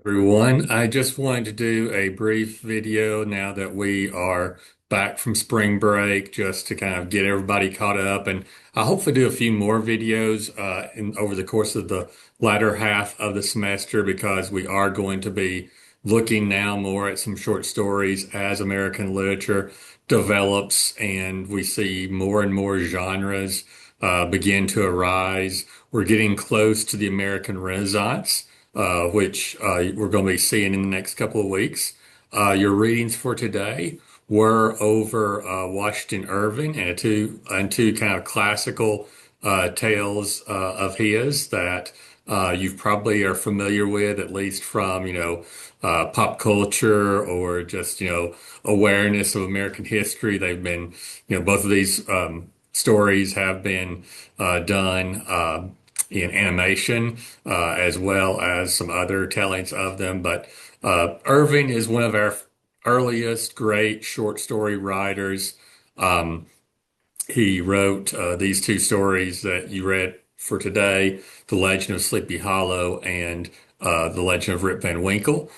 Everyone, I just wanted to do a brief video now that we are back from spring break, just to kind of get everybody caught up, and I'll hopefully do a few more videos over the course of the latter half of the semester because we are going to be looking now more at some short stories as American literature develops and we see more and more genres begin to arise. We're getting close to the American Renaissance, which we're going to be seeing in the next couple of weeks. Your readings for today were over Washington Irving and two kind of classical tales of his that you probably are familiar with, at least from pop culture or just awareness of American history. They've been both of these stories have been done in animation, as well as some other tellings of them. But Irving is one of our earliest great short story writers. Um, he wrote these two stories that you read for today, The Legend of Sleepy Hollow and The Legend of Rip Van Winkle.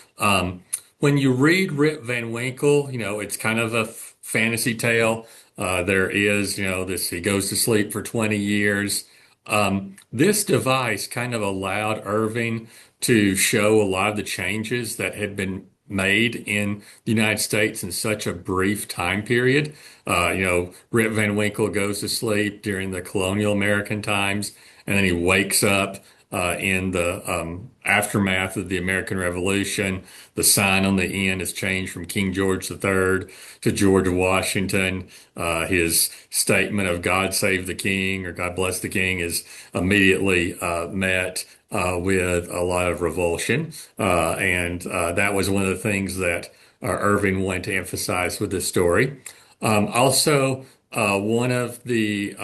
When you read Rip Van Winkle, it's kind of a fantasy tale. There is, this, he goes to sleep for 20 years. This device kind of allowed Irving to show a lot of the changes that had been made in the United States in such a brief time period. Rip Van Winkle goes to sleep during the colonial American times, and then he wakes up in the aftermath of the American Revolution. The sign on the end has changed from King George III to George Washington. His statement of God save the King or God bless the King is immediately met with a lot of revulsion. And that was one of the things that Irving wanted to emphasize with this story. Also, one of the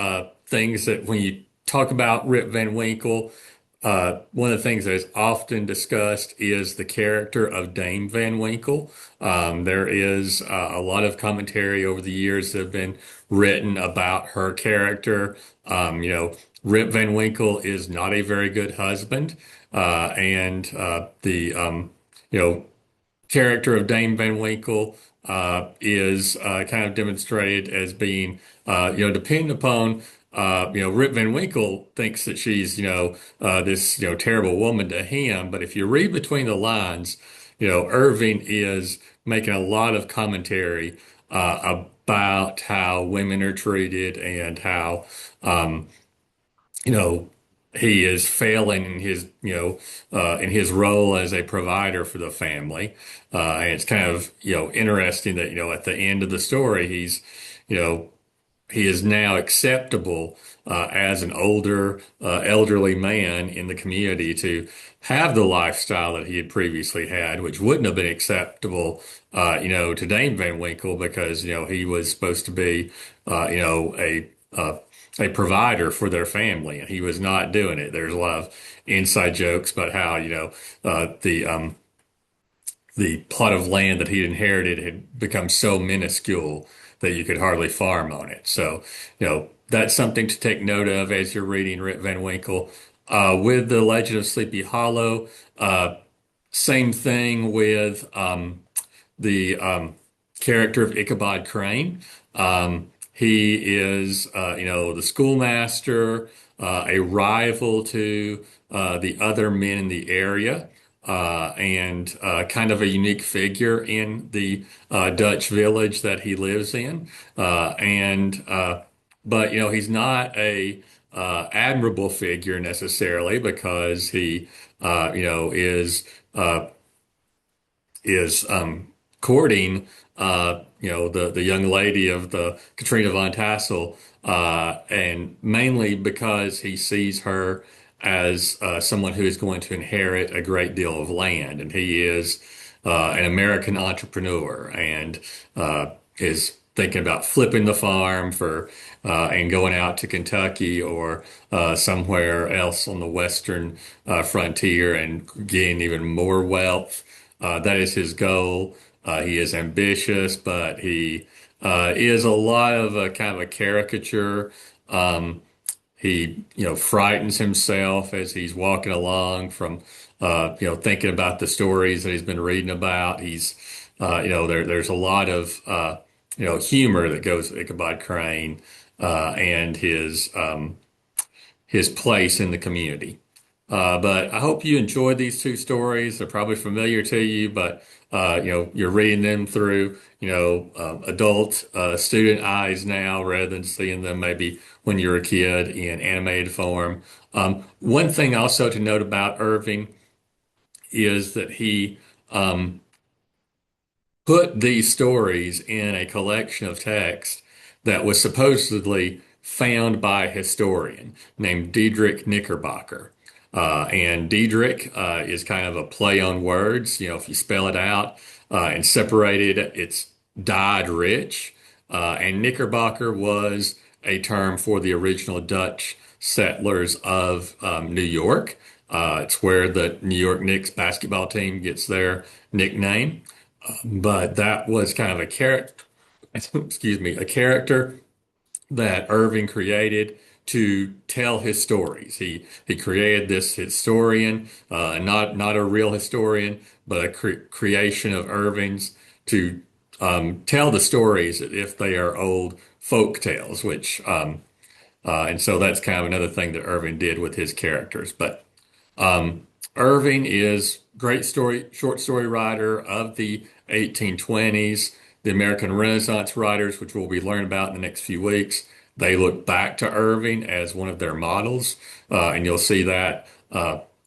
things that when you talk about Rip Van Winkle, one of the things that is often discussed is the character of Dame Van Winkle. There is a lot of commentary over the years that have been written about her character. Rip Van Winkle is not a very good husband, and the character of Dame Van Winkle is kind of demonstrated as being, depending upon, Rip Van Winkle thinks that she's, this, terrible woman to him. But if you read between the lines, Irving is making a lot of commentary about how women are treated and how, um, you know, he is failing in his, in his role as a provider for the family. And it's kind of, interesting that, at the end of the story, you know, he is now acceptable as an older, elderly man in the community to have the lifestyle that he had previously had, which wouldn't have been acceptable, to Dame Van Winkle because, he was supposed to be, a provider for their family, and he was not doing it. There's a lot of inside jokes about how, the plot of land that he'd inherited had become so minuscule that you could hardly farm on it. So, that's something to take note of as you're reading Rip Van Winkle. With The Legend of Sleepy Hollow, same thing with the character of Ichabod Crane. He is, the schoolmaster, a rival to the other men in the area, and kind of a unique figure in the Dutch village that he lives in. But he's not a admirable figure necessarily because he, uh, is courting the young lady of the Katrina von Tassel, and mainly because he sees her as someone who is going to inherit a great deal of land, and he is an American entrepreneur and is thinking about flipping the farm for and going out to Kentucky or somewhere else on the western frontier and getting even more wealth. That is his goal. He is ambitious, but he is a lot of a kind of a caricature. He, frightens himself as he's walking along from thinking about the stories that he's been reading about. There's a lot of, humor that goes with Ichabod Crane, and his place in the community. But I hope you enjoyed these two stories. They're probably familiar to you, but you're reading them through adult student eyes now rather than seeing them maybe when you were a kid in animated form. One thing also to note about Irving is that he um, put these stories in a collection of text that was supposedly found by a historian named Diedrich Knickerbocker. And Diedrich is kind of a play on words. If you spell it out and separate it, it's died rich. And Knickerbocker was a term for the original Dutch settlers of New York. It's where the New York Knicks basketball team gets their nickname. But that was kind of a character, excuse me, a character that Irving created to tell his stories. He created this historian, not a real historian, but a creation of Irving's to tell the stories as if they are old folk tales, and so that's kind of another thing that Irving did with his characters. But Irving is short story writer of the 1820s. The American Renaissance writers, which we'll be learning about in the next few weeks, they look back to Irving as one of their models, and you'll see that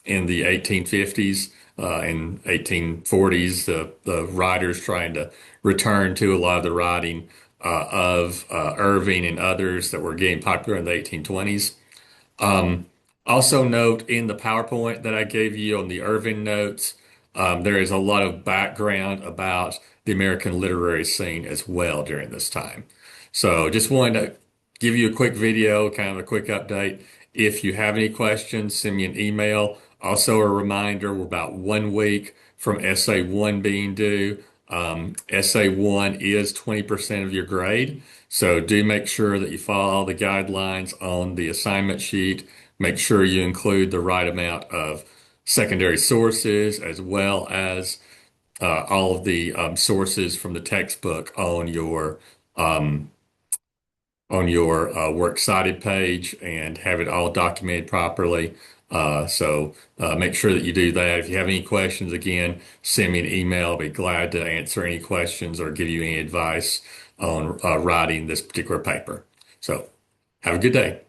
in the 1850s and 1840s, the writers trying to return to a lot of the writing of Irving and others that were getting popular in the 1820s. Um, Also note in the PowerPoint that I gave you on the Irving notes, there is a lot of background about the American literary scene as well during this time. So just wanted to give you a quick video, kind of a quick update. If you have any questions, send me an email. Also a reminder, we're about 1 week from Essay 1 being due. Essay 1 is 20% of your grade. So do make sure that you follow all the guidelines on the assignment sheet. Make sure you include the right amount of secondary sources as well as all of the sources from the textbook um, on your works cited page and have it all documented properly. So make sure that you do that. If you have any questions, again, send me an email. I'll be glad to answer any questions or give you any advice on writing this particular paper. So have a good day.